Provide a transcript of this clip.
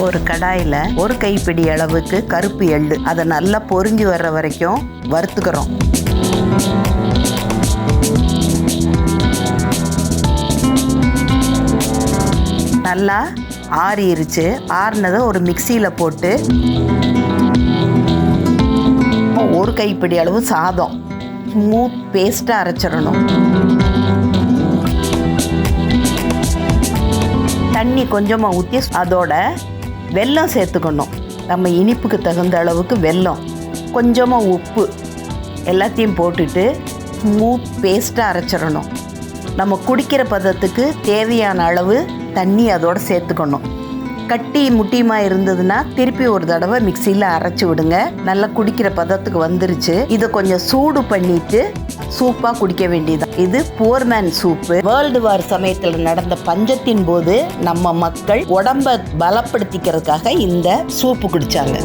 ஒரு கடாயில் ஒரு கைப்பிடி அளவுக்கு கருப்பு எள்ளு, அதை நல்லா பொரிஞ்சு வர்ற வரைக்கும் வறுத்துக்கிறோம். நல்லா ஆறிடுச்சு. ஆறினதை ஒரு மிக்சியில் போட்டு ஒரு கைப்பிடி அளவு சாதம் ஸ்மூத் பேஸ்ட்டாக அரைச்சிடணும். தண்ணி கொஞ்சமாக ஊற்றி அதோட வெல்லம் சேர்த்துக்கணும். நம்ம இனிப்புக்கு தகுந்த அளவுக்கு வெல்லம், கொஞ்சமாக உப்பு எல்லாத்தையும் போட்டுட்டு ஸ்மூத் பேஸ்ட்டாக அரைச்சிடணும். நம்ம குடிக்கிற பதத்துக்கு தேவையான அளவு தண்ணி அதோடு சேர்த்துக்கணும். கட்டி முட்டியமாக இருந்ததுன்னா திருப்பி ஒரு தடவை மிக்சியில் அரைச்சி விடுங்க. நல்லா குடிக்கிற பதத்துக்கு வந்துருச்சு. இதை கொஞ்சம் சூடு பண்ணிட்டு சூப்பாக குடிக்க வேண்டியது. இது poor man soup. World war சமயத்தில் நடந்த பஞ்சத்தின் போது நம்ம மக்கள் உடம்பை பலப்படுத்திக்கிறதுக்காக இந்த சூப்பு குடித்தாங்க.